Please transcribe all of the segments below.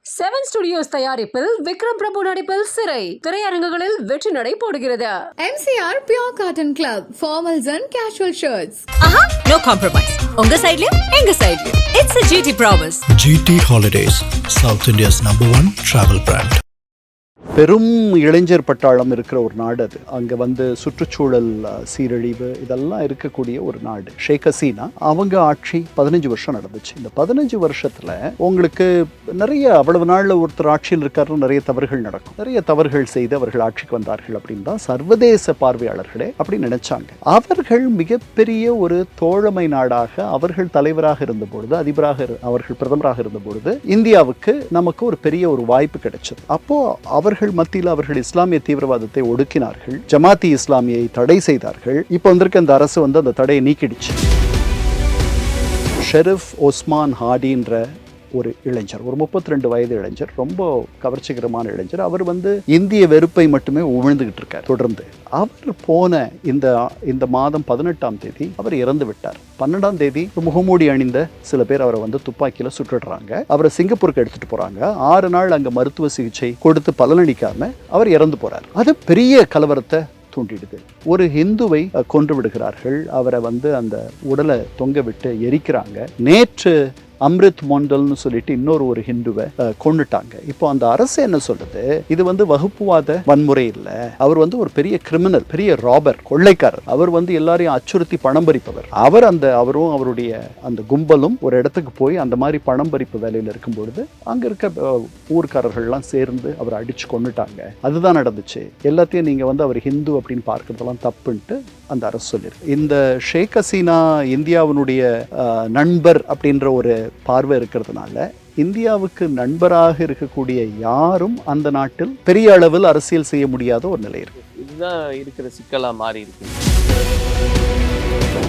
7 studios தயாரிப்பில் விக்ரம் பிரபு நடிப்பில் சிறை திரையரங்குகளில் வெற்றி நடை போடுகிறது. MCR Pure Cotton Club, formals and casual shirts. No compromise. உங்க சைடுலயும் எங்க சைடுலயும். It's a GT promise. GT Holidays, South India's #1 travel brand. பெரும் இளைஞர் பட்டாளம் இருக்கிற ஒரு நாடு அது. அங்கே சுற்றுச்சூழல் சீரழிவு இதெல்லாம் இருக்கக்கூடிய ஒரு நாடு. ஷேக் ஹசீனா அவங்க ஆட்சி 15 வருஷம் நடந்துச்சு. இந்த 15 வருஷத்தில் உங்களுக்கு நிறைய அவ்வளவு நாளில் ஒருத்தர் ஆட்சியில் இருக்காருன்னு நிறைய தவறுகள் நடக்கும். நிறைய தவறுகள் செய்து அவர்கள் ஆட்சிக்கு வந்தார்கள் அப்படின்னு தான் சர்வதேச பார்வையாளர்களே அப்படி நினைச்சாங்க. அவர்கள் மிகப்பெரிய ஒரு தோழமை நாடாக அவர்கள் தலைவராக இருந்த பொழுது, அவர்கள் பிரதமராக இருந்த பொழுது இந்தியாவுக்கு நமக்கு ஒரு பெரிய ஒரு வாய்ப்பு கிடைச்சது. அப்போ அவர்கள் மத்தியில் அவர்கள் இஸ்லாமிய தீவிரவாதத்தை ஒடுக்கினார்கள், ஜமாத்தி இஸ்லாமியை தடை செய்தார்கள். இப்போ வந்திருக்க அந்த அரசு அந்த தடையை நீக்கிடுச்சு. ஷெரீஃப் ஒஸ்மான் ஹாடின்ற ஒரு இளைஞர், ஒரு 32 வயது இளைஞர், ரொம்ப கவர்ச்சிகரமான இளைஞர். அவர் இந்திய வெறுப்பை மட்டுமே உமிழ்ந்துகிட்டு இருக்கார் தொடர்ந்து. அவர் போன இந்த மாதம் 18ஆம் தேதி அவர் இறந்து விட்டார். 12ஆம் தேதி முகமூடி அணிந்த சில பேர் அவரை துப்பாக்கியில சுட்டுடுறாங்க. அவரை சிங்கப்பூருக்கு எடுத்துட்டு போறாங்க. 6 நாள் அங்க மருத்துவ சிகிச்சை கொடுத்து பலனளிக்காம அவர் இறந்து போறார். அது பெரிய கலவரத்தை தூண்டிடுது. ஒரு இந்துவை கொன்று விடுகிறார்கள். அவரை அந்த உடலை தொங்க விட்டு எரிக்கிறாங்க. நேற்று அம்ரித் மொண்டல்னு சொல்லிட்டு இன்னொரு ஒரு ஹிந்துவை கொண்டுட்டாங்க. இப்போ அந்த அரசு என்ன சொல்லுது, இது வகுப்புவாத வன்முறை இல்லை, அவர் ஒரு பெரிய கிரிமினல், பெரிய ராபர், கொள்ளைக்காரர். அவர் எல்லாரையும் அச்சுறுத்தி பணம் பறிப்பவர். அவரும் அவருடைய அந்த கும்பலும் ஒரு இடத்துக்கு போய் அந்த மாதிரி பணம் பறிப்பு வேலையில் இருக்கும் பொழுது அங்க இருக்க ஊர்க்காரர்கள்லாம் சேர்ந்து அவரை அடிச்சு கொண்டுட்டாங்க. அதுதான் நடந்துச்சு. எல்லாத்தையும் நீங்க அவர் ஹிந்து அப்படின்னு பார்க்கறதெல்லாம் தப்புன்ட்டு அந்த அரசு சொல்லியிருக்கு. இந்த ஷேக் ஹசீனா இந்தியாவினுடைய நண்பர் அப்படின்ற ஒரு பார்வை இருக்கிறதுனால இந்தியாவுக்கு நண்பராக இருக்கக்கூடிய யாரும் அந்த நாட்டில் பெரிய அளவில் அரசியல் செய்ய முடியாத ஒரு நிலை இருக்கு. இதுதான் இருக்கிற சிக்கலா மாறி இருக்கு.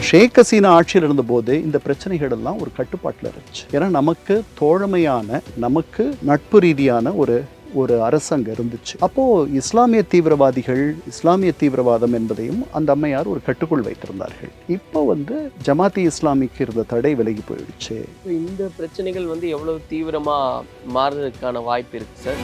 ஷேக் ஹசீனா ஆட்சியில் இருந்த போது இந்த பிரச்சனைகள் எல்லாம் ஒரு கட்டுப்பாட்டில் இருந்துச்சு. ஏன்னா நமக்கு தோழமையான, நமக்கு நட்பு ரீதியான ஒரு அரசு அங்கே இருந்துச்சு. அப்போ இஸ்லாமிய தீவிரவாதிகள், இஸ்லாமிய தீவிரவாதம் என்பதையும் அந்த அம்மையார் ஒரு கட்டுக்குள் வைத்திருந்தார்கள். இப்போ ஜமாத்தி இஸ்லாமிக்கு இருந்த தடை விலகி போயிடுச்சு. இந்த பிரச்சனைகள் எவ்வளவு தீவிரமா மாறுறதுக்கான வாய்ப்பு இருக்கு சார்?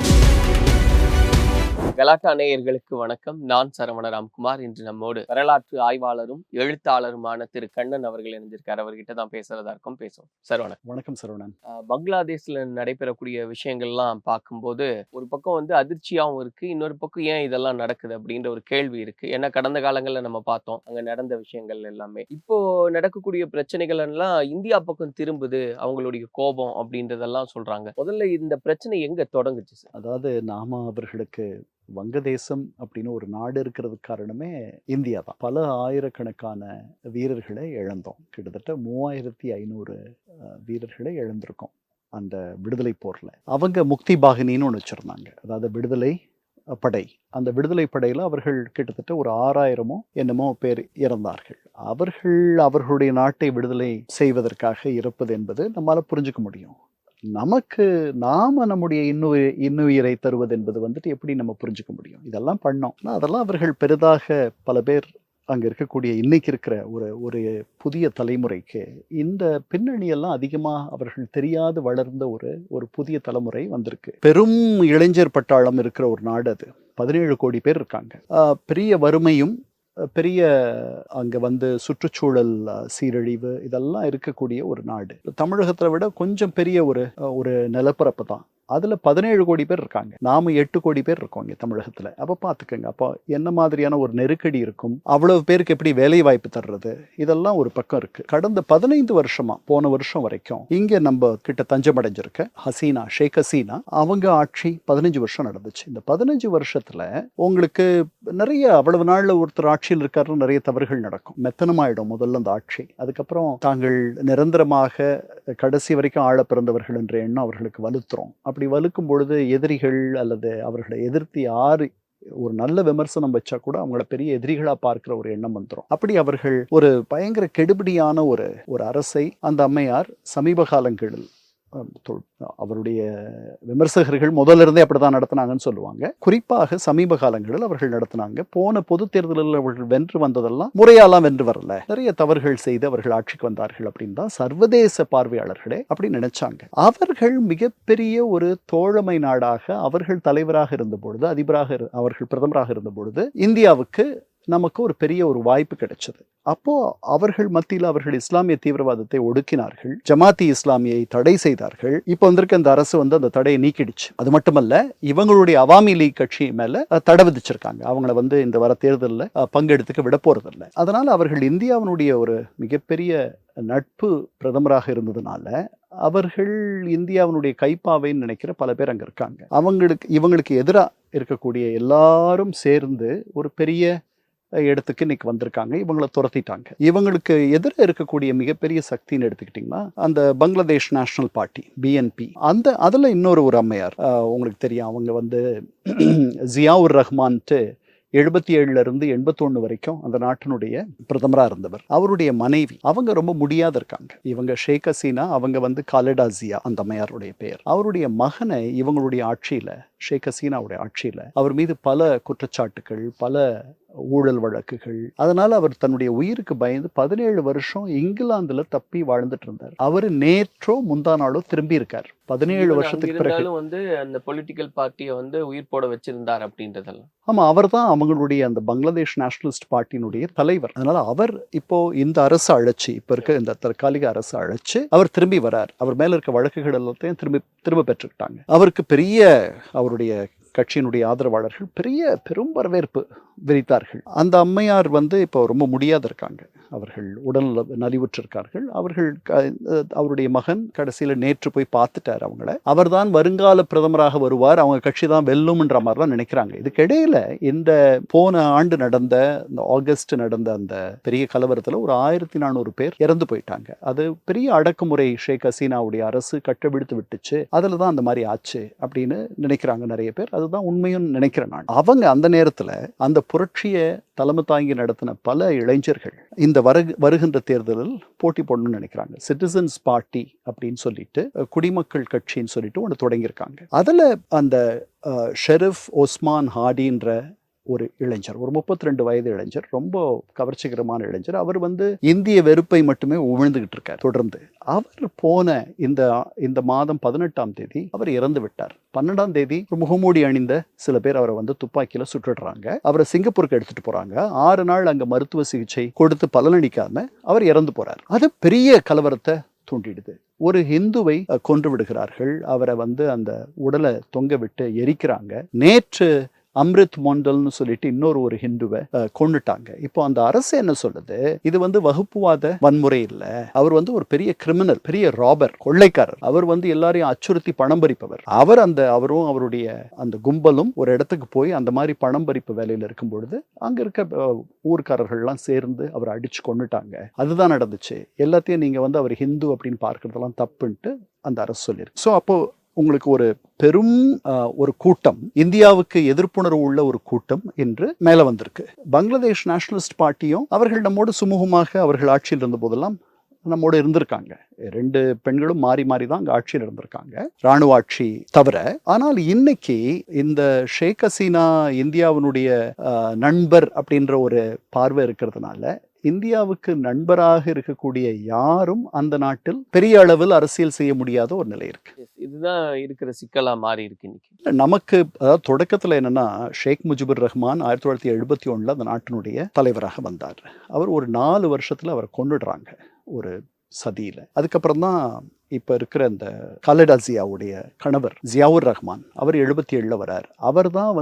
கலாட்டா நேயர்களுக்கு வணக்கம். நான் சரவண ராம்குமார். இன்று நம்மோடு வரலாற்று ஆய்வாளரும் எழுத்தாளருமான திரு கண்ணன் அவர்கள் இணைஞ்சிருக்காரு. அவர்கிட்ட தான் பேசுறதா இருக்கும். பேசுவோம். சார் வணக்கம். வணக்கம் சரவணன். பங்களாதேஷ்ல நடைபெறக்கூடிய விஷயங்கள்லாம் பார்க்கும்போது ஒரு பக்கம் அதிர்ச்சியாகவும் இருக்கு, இன்னொரு பக்கம் ஏன் இதெல்லாம் நடக்குது அப்படின்ற ஒரு கேள்வி இருக்கு. ஏன்னா கடந்த காலங்களில் நம்ம பார்த்தோம் அங்க நடந்த விஷயங்கள் எல்லாமே. இப்போ நடக்கக்கூடிய பிரச்சனைகள் எல்லாம் இந்தியா பக்கம் திரும்புது, அவங்களுடைய கோபம் அப்படின்றதெல்லாம் சொல்றாங்க. முதல்ல இந்த பிரச்சனை எங்க தொடங்குச்சு சார்? அதாவது நாம அவர்களுக்கு வங்கதேசம் அப்படின்னு ஒரு நாடு இருக்கிறதுக்கு காரணமே இந்தியா தான். பல ஆயிரக்கணக்கான வீரர்களை இழந்தோம். கிட்டத்தட்ட 3500 வீரர்களை இழந்திருக்கோம் அந்த விடுதலை போர்ல. அவங்க முக்தி பாகினின்னு ஒன்று வச்சிருந்தாங்க, அதாவது விடுதலை படை. அந்த விடுதலை படையில அவர்கள் கிட்டத்தட்ட ஒரு 6000 என்னமோ பேர் இறந்தார்கள். அவர்களுடைய நாட்டை விடுதலை செய்வதற்காக இறப்பது என்பது நம்மளால புரிஞ்சுக்க முடியும். நாம நம்முடைய இன்னுயிரை தருவது என்பது எப்படி நம்ம புரிஞ்சுக்க முடியும்? இதெல்லாம் பண்ணோம். அதெல்லாம் அவர்கள் பெரிதாக பல பேர் அங்க இருக்கக்கூடிய இன்னைக்கு இருக்கிற ஒரு புதிய தலைமுறைக்கு இந்த பின்னணியெல்லாம் அதிகமா அவர்கள் தெரியாது வளர்ந்த ஒரு புதிய தலைமுறை வந்திருக்கு. பெரும் இளைஞர் பட்டாளம் இருக்கிற ஒரு நாடு அது. 17 கோடி பேர் இருக்காங்க. பெரிய வறுமையும், பெரிய அங்கே சுற்றுச்சூழல் சீரழிவு இதெல்லாம் இருக்கக்கூடிய ஒரு நாடு. தமிழகத்தை விட கொஞ்சம் பெரிய ஒரு நிலப்பரப்பு தான். அதில் 17 கோடி பேர் இருக்காங்க. நாம 8 கோடி பேர் இருக்கோம் இங்கே தமிழகத்தில். அப்போ பார்த்துக்கோங்க, அப்போ என்ன மாதிரியான ஒரு நெருக்கடி இருக்கும், அவ்வளவு பேருக்கு எப்படி வேலை வாய்ப்பு தர்றது, இதெல்லாம் ஒரு பக்கம் இருக்கு. கடந்த 15 வருஷமா, போன வருஷம் வரைக்கும் இங்கே நம்ம கிட்ட தஞ்சம் அடைஞ்சிருக்க ஷேக் ஹசீனா அவங்க ஆட்சி 15 வருஷம் நடந்துச்சு. இந்த 15 வருஷத்துல உங்களுக்கு நிறைய அவ்வளவு நாள்ல ஒருத்தர் ஆட்சியில் இருக்காருன்னு நிறைய தவறுகள் நடக்கும். மெத்தனமாயிடும் முதல்ல அந்த ஆட்சி. அதுக்கப்புறம் தாங்கள் நிரந்தரமாக கடைசி வரைக்கும் ஆழ பிறந்தவர்கள் என்ற எண்ணம் அவர்களுக்கு வலுத்துரும். அப்படி வலுக்கும் பொழுது எதிரிகள் அல்லது அவர்களை எதிர்த்து யாரு ஒரு நல்ல விமர்சனம் வச்சா கூட அவங்கள பெரிய எதிரிகளா பார்க்கிற ஒரு எண்ணம் வந்துடும். அப்படி அவர்கள் ஒரு பயங்கர கெடுபிடியான ஒரு அரசை அந்த அம்மையார் சமீப காலங்களில் அவருடைய விமர்சகர்கள் முதல்ல இருந்தே அப்படிதான் நடத்தினாங்கன்னு சொல்லுவாங்க. குறிப்பாக சமீப காலங்களில் அவர்கள் நடத்தினாங்க. போன பொது தேர்தலில் அவர்கள் வென்று வந்ததெல்லாம் முறையாலாம் வென்று வரல, நிறைய தவறுகள் செய்து அவர்கள் ஆட்சிக்கு வந்தார்கள் அப்படின்னு தான் சர்வதேச பார்வையாளர்களே அப்படி நினைச்சாங்க. அவர்கள் மிகப்பெரிய ஒரு தோழமை நாடாக அவர்கள் தலைவராக இருந்த பொழுது, அவர்கள் பிரதமராக இருந்த பொழுது இந்தியாவுக்கு நமக்கு ஒரு பெரிய ஒரு வாய்ப்பு கிடைச்சது. அப்போ அவர்கள் மத்தியில் அவர்கள் இஸ்லாமிய தீவிரவாதத்தை ஒடுக்கினார்கள், ஜமாத்தி இஸ்லாமியை தடை செய்தார்கள். இப்போ வந்திருக்க அந்த அரசு அந்த தடையை நீக்கிடுச்சு. அது மட்டுமல்ல, இவங்களுடைய அவாமி லீக் கட்சி மேல தடை விதிச்சிருக்காங்க. அவங்கள இந்த வர தேர்தலில் பங்கெடுத்துக்க விட போறதில்லை. அதனால அவர்கள் இந்தியாவினுடைய ஒரு மிகப்பெரிய நட்பு பிரதமராக இருந்ததுனால அவர்கள் இந்தியாவினுடைய கைப்பாவைன்னு நினைக்கிற பல பேர் அங்க இருக்காங்க. இவங்களுக்கு எதிராக இருக்கக்கூடிய எல்லாரும் சேர்ந்து ஒரு பெரிய இடத்துக்கு இன்னைக்கு வந்திருக்காங்க. இவங்களை துரத்திட்டாங்க. இவங்களுக்கு எதிராக இருக்கக்கூடிய மிகப்பெரிய சக்தின்னு எடுத்துக்கிட்டிங்கன்னா அந்த பங்களாதேஷ் நேஷனல் பார்ட்டி BNP, அதில் இன்னொரு அம்மையார் உங்களுக்கு தெரியும். அவங்க ஜியாவுர் ரஹ்மான்ட்டு 77 இருந்து 81 வரைக்கும் அந்த நாட்டினுடைய பிரதமராக இருந்தவர். அவருடைய மனைவி அவங்க ரொம்ப முடியாத இருக்காங்க. இவங்க ஷேக் ஹசீனா, அவங்க காலிடா ஜியா அந்த அம்மையாருடைய பெயர். அவருடைய மகனை இவங்களுடைய ஆட்சியில, ஷேக் ஹசீனாவுடைய ஆட்சியில அவர் மீது பல குற்றச்சாட்டுகள், பல ஊழல் வழக்குகள். அதனால அவர் தன்னுடைய உயிருக்கு பயந்து 17 வருஷம் இங்கிலாந்துல தப்பி வாழ்ந்துட்டு இருந்தார். அவரு நேற்றோ முந்தா நாளோ திரும்பி இருக்கார் 17 வருஷத்துக்கு பிறகு. அந்த பொலிட்டிக்கல் பார்ட்டியை உயிர் போட வச்சிருந்தார் அப்படின்றதெல்லாம். ஆமா, அவர் தான் அவங்களுடைய அந்த பங்களாதேஷ் நேஷனலிஸ்ட் பார்ட்டியினுடைய தலைவர். அதனால அவர் இப்போ இந்த அரசு அழைச்சு, இப்ப இருக்க இந்த தற்காலிக அரசு அழைச்சு அவர் திரும்பி வரார். அவர் மேல இருக்க வழக்குகள் எல்லாத்தையும் திரும்ப பெற்றுக்கிட்டாங்க. அவருக்கு பெரிய அவருடைய கட்சியினுடைய ஆதரவாளர்கள் பெரும் வரவேற்பு விரித்தார்கள். அந்த அம்மையார் இப்போ ரொம்ப முடியாத இருக்காங்க. அவர்கள் உடல் நலிவுற்றிருக்கார்கள். அவருடைய மகன் கடைசியில் நேற்று போய் பார்த்துட்டார் அவங்கள. அவர்தான் வருங்கால பிரதமராக வருவார், அவங்க கட்சி தான் வெல்லும்ன்ற மாதிரிலாம் நினைக்கிறாங்க. இதுக்கிடையில இந்த போன ஆண்டு நடந்த இந்த ஆகஸ்ட் நடந்த அந்த பெரிய கலவரத்தில் ஒரு 1400 பேர் இறந்து போயிட்டாங்க. அது பெரிய அடக்குமுறை ஷேக் ஹசீனாவுடைய அரசு கட்டவிழ்த்து விட்டுச்சு, அதில் தான் அந்த மாதிரி ஆச்சு அப்படின்னு நினைக்கிறாங்க நிறைய பேர். அதுதான் உண்மையும் நினைக்கிறேன் நான். அவங்க அந்த நேரத்தில் அந்த புரட்சியை தலைமை தாங்கி நடத்தின பல இளைஞர்கள் இந்த வருகின்ற தேர்தலில் போட்டி போடணும்னு நினைக்கிறாங்க. சிட்டிசன்ஸ் பார்ட்டி அப்படின்னு சொல்லிட்டு, குடிமக்கள் கட்சின்னு சொல்லிட்டு ஒன்று தொடங்கியிருக்காங்க. அதில் அந்த ஷெரீஃப் ஒஸ்மான் ஹாடின்ற ஒரு இளைஞர், ஒரு 32 வயது இளைஞர், ரொம்ப கவர்ச்சிகரமான இளைஞர். அவர் இந்திய வெறுப்பை மட்டுமே உமிழ்ந்துகிட்டு இருக்கார் தொடர்ந்து. அவர் போன இந்த மாதம் 18ஆம் தேதி அவர் இறந்து விட்டார். 12ஆம் தேதி முகமூடி அணிந்த சில பேர் அவரை துப்பாக்கியில சுட்டுடுறாங்க. அவரை சிங்கப்பூருக்கு எடுத்துட்டு போறாங்க. 6 நாள் அங்க மருத்துவ சிகிச்சை கொடுத்து பலனளிக்காம அவர் இறந்து போறார். அது பெரிய கலவரத்தை தூண்டிடுது. ஒரு இந்துவை கொன்று விடுகிறார்கள். அவரை அந்த உடலை தொங்க விட்டு எரிக்கிறாங்க. நேற்று அம்ரித் மொண்டல்னு சொல்லிட்டு இன்னொரு ஒரு ஹிந்துவை கொண்டுட்டாங்க. இப்போ அந்த அரசு என்ன சொல்லுது, இது வகுப்புவாத வன்முறை இல்லை, அவர் ஒரு பெரிய கிரிமினல், பெரிய ராபர், கொள்ளைக்காரர். அவர் எல்லாரையும் அச்சுறுத்தி பணம் பறிப்பவர். அவரும் அவருடைய அந்த கும்பலும் ஒரு இடத்துக்கு போய் அந்த மாதிரி பணம் பறிப்பு வேலையில் இருக்கும் பொழுது அங்க இருக்க ஊர்க்காரர்கள்லாம் சேர்ந்து அவர் அடிச்சு கொண்டுட்டாங்க. அதுதான் நடந்துச்சு. எல்லாத்தையும் நீங்க அவர் ஹிந்து அப்படின்னு பார்க்கறதெல்லாம் தப்புன்ட்டு அந்த அரசு சொல்லியிருக்கு. ஸோ அப்போ உங்களுக்கு ஒரு பெரும் ஒரு கூட்டம், இந்தியாவுக்கு எதிர்ப்புணர்வு உள்ள ஒரு கூட்டம் என்று மேல வந்திருக்கு. பங்களாதேஷ் நேஷனலிஸ்ட் பார்ட்டியும் அவர்கள் நம்மோடு சுமூகமாக அவர்கள் ஆட்சியில் இருந்த போதெல்லாம் நம்மோடு இருந்திருக்காங்க. 2 பெண்களும் மாறி மாறி தான் அங்கே ஆட்சியில் இருந்திருக்காங்க, ராணுவ ஆட்சி தவிர. ஆனால் இன்னைக்கு இந்த ஷேக் ஹசீனா இந்தியாவினுடைய நண்பர் அப்படின்ற ஒரு பார்வை இருக்கிறதுனால இந்தியாவுக்கு நண்பராக இருக்கக்கூடிய யாரும் அந்த நாட்டில் பெரிய அளவில் அரசியல் செய்ய முடியாத ஒரு நிலை இருக்கு. இதுதான் இருக்கிற சிக்கலா மாறி இருக்கு இன்னைக்கு நமக்கு. அதாவது தொடக்கத்தில் என்னன்னா, ஷேக் முஜிபுர் ரஹ்மான் 1971 அந்த நாட்டினுடைய தலைவராக வந்தார். அவர் ஒரு 4 வருஷத்துல அவரை கொண்டுடுறாங்க ஒரு சதியில. அதுக்கப்புறம் தான் இப்ப இருக்கிற இந்த காலிடா ஜியாவுடைய கணவர் ஜியாவுர் ரஹ்மான், அவர் 77 வரார். அவர் தான்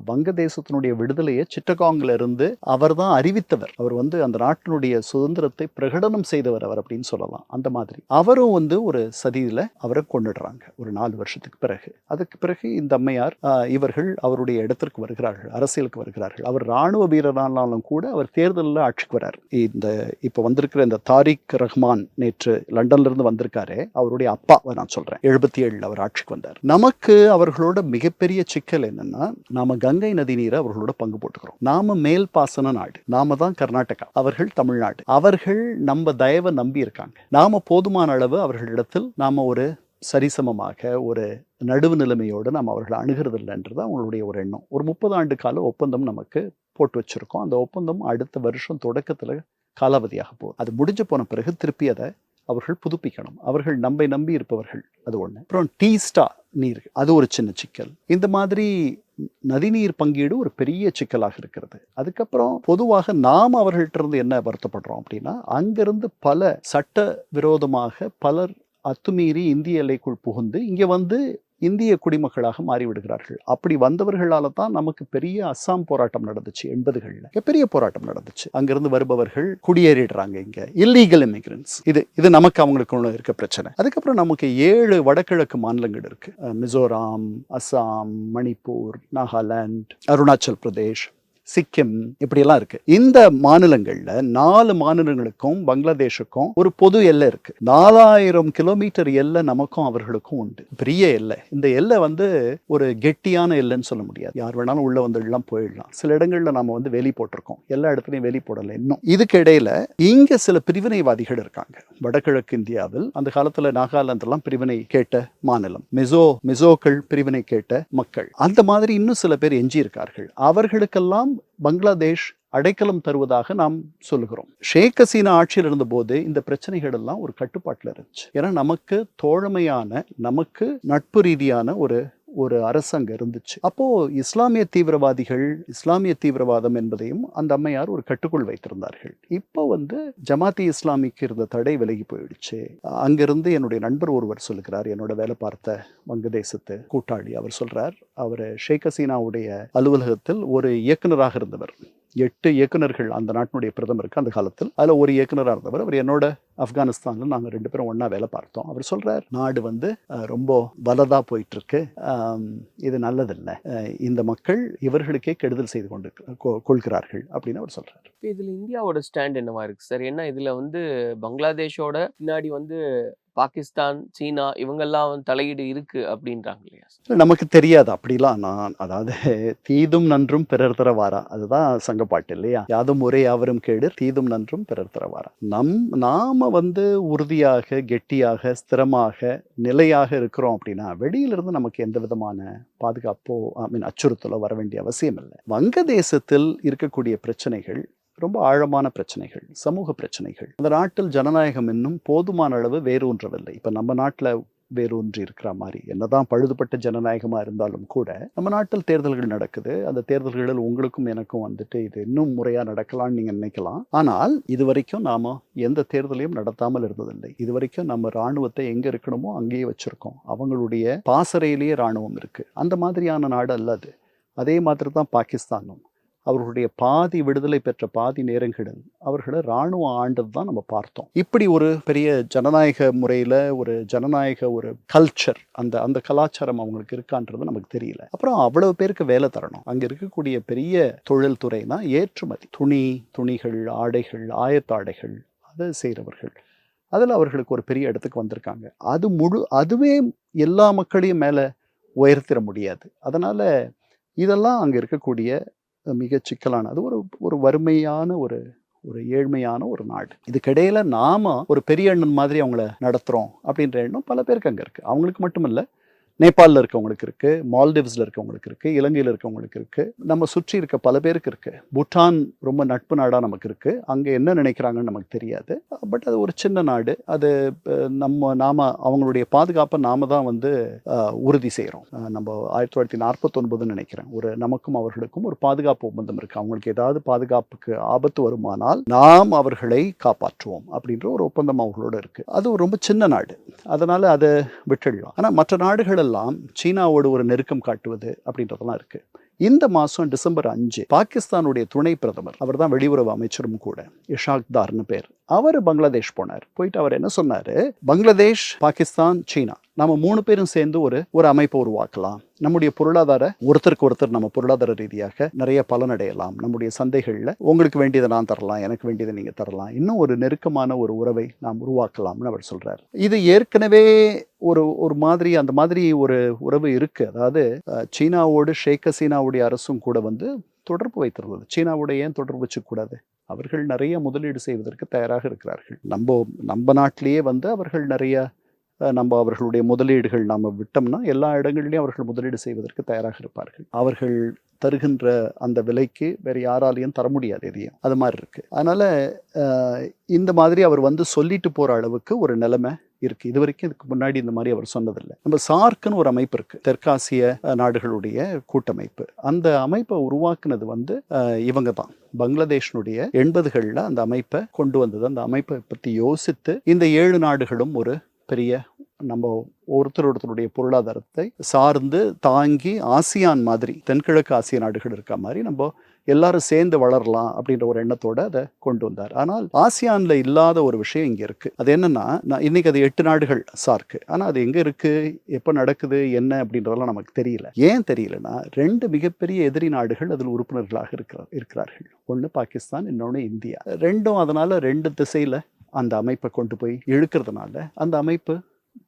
வங்கதேசத்தினுடைய விடுதலையை சிட்டகாங்ல இருந்து அவர் தான் அறிவித்தவர். அவர் அந்த நாட்டினுடைய சுதந்திரத்தை பிரகடனம் செய்தவர் அவர் அப்படின்னு சொல்லலாம். அந்த மாதிரி அவரும் ஒரு சதியில அவரை கொண்டுடுறாங்க ஒரு 4 வருஷத்துக்கு பிறகு. அதுக்கு பிறகு இந்த அம்மையார் இவர்கள் அவருடைய இடத்திற்கு வருகிறார்கள், அரசியலுக்கு வருகிறார்கள். அவர் ராணுவ வீரரானாலும் கூட அவர் தேர்தலில் ஆட்சிக்கு வரார். இப்ப வந்திருக்கிற இந்த தாரிக் ரஹ்மான் நேற்று லண்டன்ல இருந்து வந்திருக்காரு. அவருடைய அப்பா நான் சொல்றேன், 77 அவர் ஆட்சிக்கு வந்தார். நமக்கு அவர்களோட மிகப்பெரிய சிக்கல் என்னன்னா, நம்ம கங்கை நதி நீரை அவர்களோட பங்கு போட்டுக்கிறோம். நாம மேல் பாசன நாடு, நாம தான் கர்நாடகா, அவர்கள் தமிழ்நாடு. அவர்கள் நம்ம தயவை நம்பி இருக்காங்க. நாம போதுமான அளவு அவர்களிடத்தில் நாம ஒரு சரிசமமாக ஒரு நடுவு நிலைமையோடு நாம் அவர்களை அணுகிறதில்லைன்றது அவங்களுடைய ஒரு எண்ணம். ஒரு 30 ஆண்டு கால ஒப்பந்தம் நமக்கு போட்டு வச்சிருக்கோம். அந்த ஒப்பந்தம் அடுத்த வருஷம் தொடக்கத்துல காலாவதியாக போகுது. அது முடிஞ்சு போன பிறகு திருப்பி அதை அவர்கள் புதுப்பிக்கணும். அவர்கள் நம்பி இருப்பவர்கள், அது ஒண்ணு. அப்புறம் டீஸ்டா நீர், அது ஒரு சின்ன சிக்கல். இந்த மாதிரி நதிநீர் பங்கீடு ஒரு பெரிய சிக்கலாக இருக்கிறது. அதுக்கப்புறம் பொதுவாக நாம் அவர்கள்ட்ட இருந்து என்ன வருத்தப்படுறோம் அப்படின்னா, அங்கிருந்து பல சட்ட விரோதமாக பலர் அத்துமீறி இந்திய எல்லைக்குள் புகுந்து இங்க வந்து இந்திய குடிமக்களாக மாறிவிடுகிறார்கள். அப்படி வந்தவர்களால தான் நமக்கு பெரிய அஸ்ஸாம் போராட்டம் நடந்துச்சு 80களில். பெரிய போராட்டம் நடந்துச்சு. அங்கிருந்து வருபவர்கள் குடியேறிடுறாங்க இங்க, இல்லீகல் இமிகிரன்ஸ். இது நமக்கு அவங்களுக்கு இருக்க பிரச்சனை. அதுக்கப்புறம் நமக்கு 7 வடகிழக்கு மாநிலங்கள் இருக்கு. மிசோராம், அஸ்ஸாம், மணிப்பூர், நாகாலாந்து, அருணாச்சல் பிரதேஷ், சிக்கிம், இப்படியெல்லாம் இருக்கு. இந்த மாநிலங்கள்ல 4 மாநிலங்களுக்கும் பங்களாதேஷுக்கும் ஒரு பொது எல்லை இருக்கு. 4000 கிலோமீட்டர் எல்லை நமக்கும் அவர்களுக்கும் உண்டு. பெரிய எல்லை. இந்த எல்லை வந்து ஒரு கெட்டியான எல்லைன்னு சொல்ல முடியாது. யார் வேணாலும் உள்ள வந்துடலாம், போயிடலாம். சில இடங்கள்ல நாம வந்து வேலி போட்டிருக்கோம், எல்லா இடத்துலையும் வேலி போடலை இன்னும். இதுக்கு இடையில இங்க சில பிரிவினைவாதிகள் இருக்காங்க. வடகிழக்கு இந்தியாவில் அந்த காலத்துல நாகாலாந்து எல்லாம் பிரிவினை கேட்ட மாநிலம், மிசோக்கள் பிரிவினை கேட்ட மக்கள். அந்த மாதிரி இன்னும் சில பேர் எஞ்சி இருக்கார்கள். அவர்களுக்கெல்லாம் பங்களாதேஷ் அடைக்கலம் தருவதாக நாம் சொல்லுகிறோம். ஷேக் ஹசீனா ஆட்சியில் இருந்த போது இந்த பிரச்சனைகள் எல்லாம் ஒரு கட்டுப்பாட்டில் இருந்துச்சு. ஏன்னா நமக்கு தோழமையான, நமக்கு நட்பு ரீதியான ஒரு அரசாங்கம் இருந்துச்சு. அப்போ இஸ்லாமிய தீவிரவாதிகள், இஸ்லாமிய தீவிரவாதம் என்பதையும் அந்த அம்மையார் ஒரு கட்டுக்குள் வைத்திருந்தார்கள். இப்போ வந்து ஜமாத்தி இஸ்லாமிக்கு இருந்த தடை விலகி போயிடுச்சு. அங்கிருந்து என்னுடைய நண்பர் ஒருவர் சொல்லுகிறார், என்னோட வேலை பார்த்த வங்கதேசத்து கூட்டாளி, அவர் சொல்றார், அவர் ஷேக் ஹசீனாவுடைய அலுவலகத்தில் ஒரு இயக்குநராக இருந்தவர். 8 இயக்குநர்கள் அந்த நாட்டினுடைய பிரதமருக்கு அந்த காலத்தில், அதுல ஒரு இயக்குநராக இருந்தவர். அவர் என்னோட ஆப்கானிஸ்தான்ல நாங்கள் 2 பேரும் ஒன்னா வேலை பார்த்தோம். அவர் சொல்றார், நாடு வந்து ரொம்ப வலதா போயிட்டு இருக்கு, இது நல்லதில்லை, இந்த மக்கள் இவர்களுக்கே கெடுதல் செய்து கொள்கிறார்கள் அப்படின்னு அவர் சொல்றாரு. இதுல இந்தியாவோட ஸ்டாண்ட் என்னவா இருக்கு சார்? ஏன்னா இதுல வந்து பங்களாதேஷோட பின்னாடி வந்து பாகிஸ்தான், சீனா இவங்கெல்லாம் தலையீடு இருக்கு அப்படின்றாங்க இல்லையா? நமக்கு தெரியாது அப்படிலாம். அதாவது தீதும் நன்றும் பிறர் தர வாரா, அதுதான் சங்கப்பாட்டு இல்லையா? யாதும் ஒரே யாவரும் கேடு, தீதும் நன்றும் பிறர் தர வாரா. நாம வந்து உறுதியாக, கெட்டியாக, ஸ்திரமாக, நிலையாக இருக்கிறோம் அப்படின்னா வெளியிலிருந்து நமக்கு எந்த விதமான பாதுகாப்போ அச்சுறுத்தலோ வர வேண்டிய அவசியம் இல்லை. வங்கதேசத்தில் இருக்கக்கூடிய பிரச்சனைகள் ரொம்ப ஆழமான பிரச்சனைகள், சமூக பிரச்சனைகள். அந்த நாட்டில் ஜனநாயகம் இன்னும் போதுமான அளவு வேரூன்றவில்லை. இப்ப நம்ம நாட்டில் வேரூன்றி இருக்கிற மாதிரி, என்னதான் பழுதுபட்ட ஜனநாயகமா இருந்தாலும் கூட நம்ம நாட்டில் தேர்தல்கள் நடக்குது. அந்த தேர்தல்களில் உங்களுக்கும் எனக்கும் வந்துட்டு இது இன்னும் முறையா நடக்கலாம்னு நீங்க நினைக்கலாம். ஆனால் இதுவரைக்கும் நாம எந்த தேர்தலையும் நடத்தாமல் இருந்ததில்லை. இதுவரைக்கும் நம்ம ராணுவத்தை எங்க இருக்கணுமோ அங்கேயே வச்சிருக்கோம். அவங்களுடைய பாசறையிலேயே ராணுவம் இருக்கு. அந்த மாதிரியான நாடு அல்ல அது. அதே மாதிரி தான் பாகிஸ்தானும். அவர்களுடைய பாதி விடுதலை பெற்ற பாதி நேரங்களில் அவர்களை இராணுவம் ஆண்டது தான் நம்ம பார்த்தோம். இப்படி ஒரு பெரிய ஜனநாயக முறையில் ஒரு ஜனநாயக ஒரு கல்ச்சர், அந்த கலாச்சாரம் அவங்களுக்கு இருக்கான்றது நமக்கு தெரியல. அப்புறம் அவ்வளவு பேருக்கு வேலை தரணும். அங்கே இருக்கக்கூடிய பெரிய தொழில் துறைனா ஏற்றுமதி, துணிகள், ஆடைகள், ஆயத்தாடைகள், அதை செய்கிறவர்கள், அதில் அவர்களுக்கு ஒரு பெரிய இடத்துக்கு வந்திருக்காங்க. அதுவே எல்லா மக்களையும் மேலே உயர்த்திட முடியாது. அதனால இதெல்லாம் அங்கே இருக்கக்கூடிய மிக சிக்கலான, அது ஒரு வறுமையான ஒரு ஏழ்மையான ஒரு நாடு. இதுக்கிடையில நாம ஒரு பெரிய அண்ணன் மாதிரி அவங்கள நடத்துறோம் அப்படின்ற எண்ணம் பல பேருக்கு அங்க இருக்கு. அவங்களுக்கு மட்டுமல்ல, நேபாளில் இருக்கவங்களுக்கு இருக்கு, மால்டிவ்ஸில் இருக்கவங்களுக்கு இருக்கு, இலங்கையில் இருக்கவங்களுக்கு இருக்கு, நம்ம சுற்றி இருக்க பல பேருக்கு இருக்கு. பூட்டான் ரொம்ப நட்பு நாடாக நமக்கு இருக்கு. அங்கே என்ன நினைக்கிறாங்கன்னு நமக்கு தெரியாது. பட் அது ஒரு சின்ன நாடு. அது நாம அவங்களுடைய பாதுகாப்பை நாம தான் வந்து உறுதி செய்கிறோம். நம்ம 1949 நினைக்கிறேன், நமக்கும் அவர்களுக்கும் ஒரு பாதுகாப்பு ஒப்பந்தம் இருக்கு. அவங்களுக்கு ஏதாவது பாதுகாப்புக்கு ஆபத்து வருமானால் நாம் அவர்களை காப்பாற்றுவோம் அப்படின்ற ஒரு ஒப்பந்தம் அவங்களோட இருக்கு. அது ரொம்ப சின்ன நாடு, அதனால அதை விட்டுடலாம். ஆனால் மற்ற நாடுகள் சீனாவோடு ஒரு நெருக்கம் காட்டுவது அப்படின்றதெல்லாம் இருக்கு. இந்த மாசம் டிசம்பர் 5 பாகிஸ்தானுடைய துணை பிரதமர், அவர் தான் வெளியுறவு அமைச்சரும் கூட, இஷாக் தார்னு பேர், அவர் பங்களாதேஷ் போனார். போயிட்டு அவர் என்ன சொன்னாரு, பங்களாதேஷ், பாகிஸ்தான், சீனா நம்ம 3 பேரும் சேர்ந்து ஒரு அமைப்பை உருவாக்கலாம். நம்முடைய பொருளாதார ஒருத்தருக்கு ஒருத்தர் நம்ம பொருளாதார ரீதியாக நிறைய பலனடையலாம். நம்முடைய சந்தைகளில் உங்களுக்கு வேண்டியதை நான் தரலாம், எனக்கு வேண்டியதை நீங்க தரலாம், இன்னும் ஒரு நெருக்கமான ஒரு உறவை நாம் உருவாக்கலாம்னு அவர் சொல்றாரு. இது ஏற்கனவே ஒரு மாதிரி அந்த மாதிரி ஒரு உறவு இருக்கு. அதாவது சீனாவோடு ஷேக் ஹசீனாவுடைய அரசும் கூட தொடர்பு வைத்திருந்தது. சீனாவோட ஏன் தொடர்பு வச்சுக்கூடாது? அவர்கள் நிறைய முதலீடு செய்வதற்கு தயாராக இருக்கிறார்கள். நம்ம நாட்டிலேயே அவர்கள் நிறைய அவர்களுடைய முதலீடுகள் நாம் விட்டோம்னா எல்லா இடங்கள்லையும் அவர்கள் முதலீடு செய்வதற்கு தயாராக இருப்பார்கள். அவர்கள் தருகின்ற அந்த விலைக்கு வேறு யாராலையும் தர முடியாது எதையும். அது மாதிரி இருக்கு. அதனால இந்த மாதிரி அவர் சொல்லிட்டு போற அளவுக்கு ஒரு நிலைமை இருக்கு. இது வரைக்கும் இதுக்கு முன்னாடி இந்த மாதிரி அவர் சொன்னதில்லை. நம்ம சார்க்குன்னு ஒரு அமைப்பு இருக்கு, தெற்காசிய நாடுகளுடைய கூட்டமைப்பு. அந்த அமைப்பை உருவாக்குனது இவங்க தான். பங்களாதேஷனுடைய 80களில் அந்த அமைப்பை கொண்டு வந்தது. அந்த அமைப்பை பற்றி யோசித்து இந்த 7 நாடுகளும் ஒரு பெரிய நம்ம ஒருத்தருடைய பொருளாதாரத்தை சார்ந்து தாங்கி ஆசியான் மாதிரி, தென்கிழக்கு ஆசிய நாடுகள் இருக்க மாதிரி நம்ம எல்லாரும் சேர்ந்து வளரலாம் அப்படின்ற ஒரு எண்ணத்தோட அதை கொண்டு வந்தார். ஆனால் ஆசியான்ல இல்லாத ஒரு விஷயம் இங்க இருக்கு. அது என்னன்னா, இன்னைக்கு அது 8 நாடுகள் சார்க்கு. ஆனா அது எங்க இருக்கு, எப்ப நடக்குது, என்ன அப்படின்றதெல்லாம் நமக்கு தெரியல. ஏன் தெரியலன்னா, 2 மிகப்பெரிய எதிரி நாடுகள் அதில் உறுப்பினர்களாக இருக்கிறார்கள். ஒன்று பாகிஸ்தான், இன்னொன்று இந்தியா. ரெண்டும் அதனால 2 திசையில அந்த அமைப்பை கொண்டு போய் இழுக்கிறதுனால அந்த அமைப்பு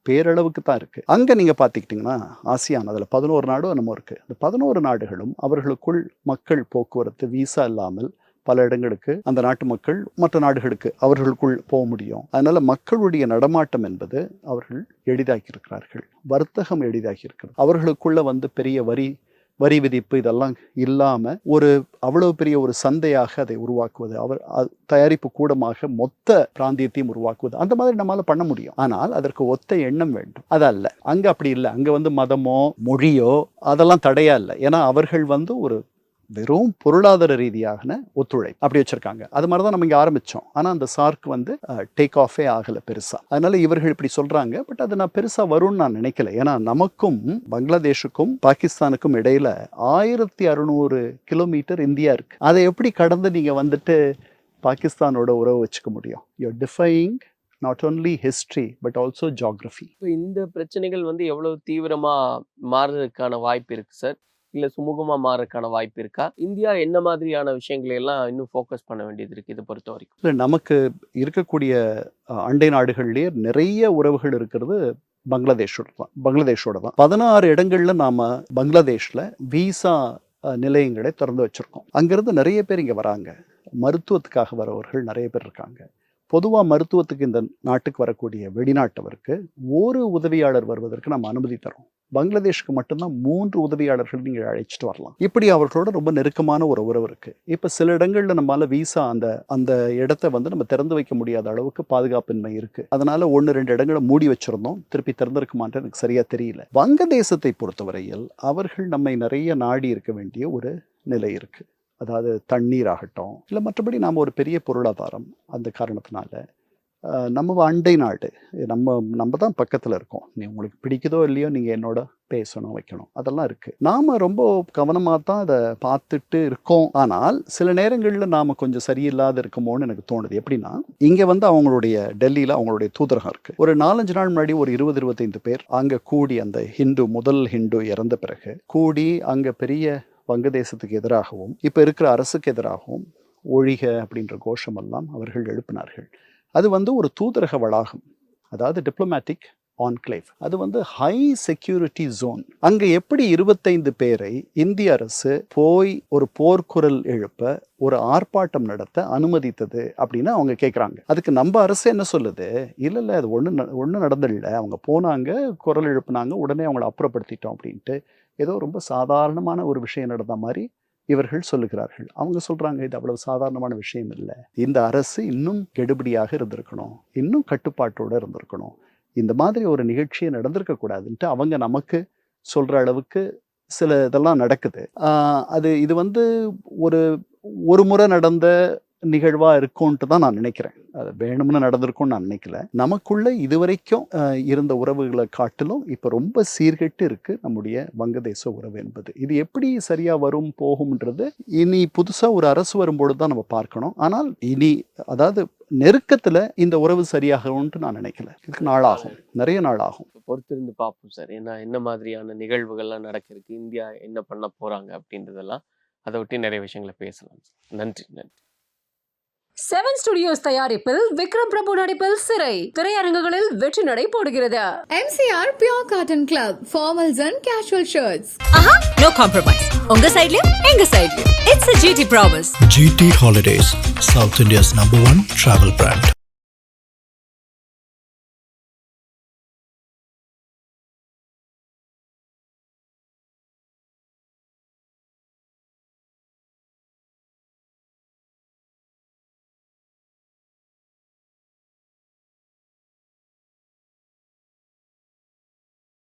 பேரளவுக்கு தான் இருக்கு. அங்க நீங்க பாத்துக்கிட்டீங்கன்னா ஆசியான், அதுல 11 நாடும் நம்ம இருக்கு. இந்த 11 நாடுகளும் அவர்களுக்குள் மக்கள் போக்குவரத்து விசா இல்லாமல் பல இடங்களுக்கு அந்த நாட்டு மக்கள் மற்ற நாடுகளுக்கு அவர்களுக்குள் போக முடியும். அதனால மக்களுடைய நடமாட்டம் என்பது அவர்கள் எளிதாக்கி இருக்கிறார்கள். வர்த்தகம் எளிதாகி இருக்கிறது. அவர்களுக்குள்ள பெரிய வரி விதிப்பு இதெல்லாம் இல்லாம அவ்வளவு பெரிய ஒரு சந்தையாக அதை உருவாக்குவது, தயாரிப்பு கூடமாக மொத்த பிராந்தியத்தையும் உருவாக்குவது, அந்த மாதிரி நம்மளால பண்ண முடியும். ஆனால் அதற்கு ஒத்த எண்ணம் வேண்டும். அதல்ல, அங்க அப்படி இல்லை. அங்க மதமோ மொழியோ அதெல்லாம் தடையா இல்லை. ஏன்னா அவர்கள் ஒரு வெறும் பொருளாதார ரீதியான ஒத்துழைப்பு அப்படி வச்சிருக்காங்க. அது மாதிரிதான் நம்ம இங்க ஆரம்பிச்சோம். ஆனா அந்த சார்க் டேக் ஆஃபே ஆகல பெருசா. அதனால இவர்கள் இப்படி சொல்றாங்க. பட் அது நான் பெருசா வரும்னு நான் நினைக்கல. ஏன்னா நமக்கும் பங்களாதேஷுக்கும் பாகிஸ்தானுக்கும் இடையில 1600 கிலோமீட்டர் இந்தியா இருக்கு. அதை எப்படி கடந்து நீங்க பாகிஸ்தானோட உறவு வச்சுக்க முடியும்? You defying not only history but also geography. இப்போ இந்த பிரச்சனைகள் எவ்வளவு தீவிரமா மாறுறதுக்கான வாய்ப்பு இருக்கு சார்? இல்ல சுமூகமா மாறதுக்கான வாய்ப்பு இருக்கா? இந்தியா என்ன மாதிரியான விஷயங்களை எல்லாம் இன்னும் ஃபோக்கஸ் பண்ண வேண்டியது இருக்கு இதை பொறுத்த வரைக்கும்? இல்லை, நமக்கு இருக்கக்கூடிய அண்டை நாடுகள்லேயே நிறைய உறவுகள் இருக்கிறது பங்களாதேஷோட தான். 16 இடங்கள்ல நாம பங்களாதேஷ்ல விசா நிலையங்களை திறந்து வச்சிருக்கோம். அங்கிருந்து நிறைய பேர் இங்க வராங்க. மருத்துவத்துக்காக வரவர்கள் நிறைய பேர் இருக்காங்க. பொதுவாக மருத்துவத்துக்கு இந்த நாட்டுக்கு வரக்கூடிய வெளிநாட்டவருக்கு ஒரு உதவியாளர் வருவதற்கு நம்ம அனுமதி தரோம். பங்களாதேஷ்க்கு மட்டும்தான் 3 உதவியாளர்கள் நீங்கள் அழைச்சிட்டு வரலாம். இப்படி அவர்களோட ரொம்ப நெருக்கமான ஒரு உறவு இருக்கு. இப்போ சில இடங்கள்ல நம்மளால விசா அந்த இடத்த நம்ம திறந்து வைக்க முடியாத அளவுக்கு பாதுகாப்பின்மை இருக்கு. அதனால 1-2 இடங்களை மூடி வச்சிருந்தோம். திருப்பி திறந்திருக்குமான்னு எனக்கு சரியா தெரியல. வங்கதேசத்தை பொறுத்தவரையில் அவர்கள் நம்மை நிறைய நாடி இருக்க வேண்டிய ஒரு நிலை இருக்கு. அதாவது தண்ணீர் ஆகட்டும், இல்லை மற்றபடி நாம் ஒரு பெரிய பொருளாதாரம். அந்த காரணத்தினால நம்ம அண்டை நாடு, நம்ம தான் பக்கத்தில் இருக்கோம். உங்களுக்கு பிடிக்குதோ இல்லையோ நீங்கள் என்னோட பேசணும், வைக்கணும், அதெல்லாம் இருக்குது. நாம் ரொம்ப கவனமாக தான் அதை பார்த்துட்டு இருக்கோம். ஆனால் சில நேரங்களில் நாம் கொஞ்சம் சரியில்லாத இருக்கமோன்னு எனக்கு தோணுது. எப்படின்னா, இங்கே அவங்களுடைய டெல்லியில் அவங்களுடைய தூதரகம் இருக்குது. ஒரு 4-5 நாள் முன்னாடி ஒரு 20-25 பேர் அங்கே கூடி, அந்த முதல் ஹிந்து இறந்த பிறகு கூடி அங்கே பெரிய வங்கதேசத்துக்கு எதிராகவும் இப்போ இருக்கிற அரசுக்கு எதிராகவும் ஒழிக அப்படின்ற கோஷமெல்லாம் அவர்கள் எழுப்பினார்கள். அது ஒரு தூதரக வளாகம், அதாவது டிப்ளமேட்டிக் ஆன்க்ளேவ். அது ஹை செக்யூரிட்டி ஜோன். அங்க எப்படி 25 பேரை இந்திய அரசு போய் ஒரு போர்க்குரல் எழுப்ப, ஒரு ஆர்ப்பாட்டம் நடத்த அனுமதித்தது அப்படின்னு அவங்க கேட்குறாங்க. அதுக்கு நம்ம அரசு என்ன சொல்லுது? இல்லை, அது ஒன்றும் நடந்தில்லை. அவங்க போனாங்க, குரல் எழுப்புனாங்க, உடனே அவங்கள அப்புறப்படுத்திட்டோம் அப்படின்ட்டு ஏதோ ரொம்ப சாதாரணமான ஒரு விஷயம் நடந்த மாதிரி இவர்கள் சொல்லுகிறார்கள். அவங்க சொல்றாங்க, இது அவ்வளவு சாதாரணமான விஷயம் இல்லை. இந்த அரசு இன்னும் கெடுபிடியாக இருந்திருக்கணும், இன்னும் கட்டுப்பாட்டோட இருந்திருக்கணும், இந்த மாதிரி ஒரு நிகழ்ச்சியை நடந்திருக்க கூடாதுன்ட்டு அவங்க நமக்கு சொல்ற அளவுக்கு சில இதெல்லாம் நடக்குது. இது ஒரு முறை நடந்த நிகழ்வா இருக்கும்ட்டு தான் நான் நினைக்கிறேன். அது வேணும்னு நடந்திருக்கும்னு நான் நினைக்கல. நமக்குள்ள இதுவரைக்கும் இருந்த உறவுகளை காட்டிலும் இப்ப ரொம்ப சீர்கெட்டு இருக்கு நம்முடைய வங்கதேச உறவு என்பது. இது எப்படி சரியா வரும் போகும்ன்றது இனி புதுசா ஒரு அரசு வரும்பொழுது தான் நம்ம பார்க்கணும். ஆனால் அதாவது நெருக்கத்துல இந்த உறவு சரியாகும்னு நான் நினைக்கல. இதுக்கு நாளாகும், நிறைய நாளாகும். பொறுத்திருந்து பார்ப்போம் சார். ஏன்னா என்ன மாதிரியான நிகழ்வுகள்லாம் நடக்க இருக்கு, இந்தியா என்ன பண்ண போறாங்க அப்படின்றதெல்லாம் அதை ஒட்டி நிறைய விஷயங்களை பேசலாம். நன்றி நன்றி. 7 ஸ்டுடியோஸ் தயாரிப்பில் விக்ரம் பிரபு நடிப்பில் சிறை திரையரங்குகளில் வெற்றி நடை போடுகிறது. MCR Pure Cotton Club, formals and casual shirts. Aha, no compromise. உங்க சைடுலயும் எங்க சைடுலயும். It's a GT promise. GT Holidays, South India's #1 travel brand.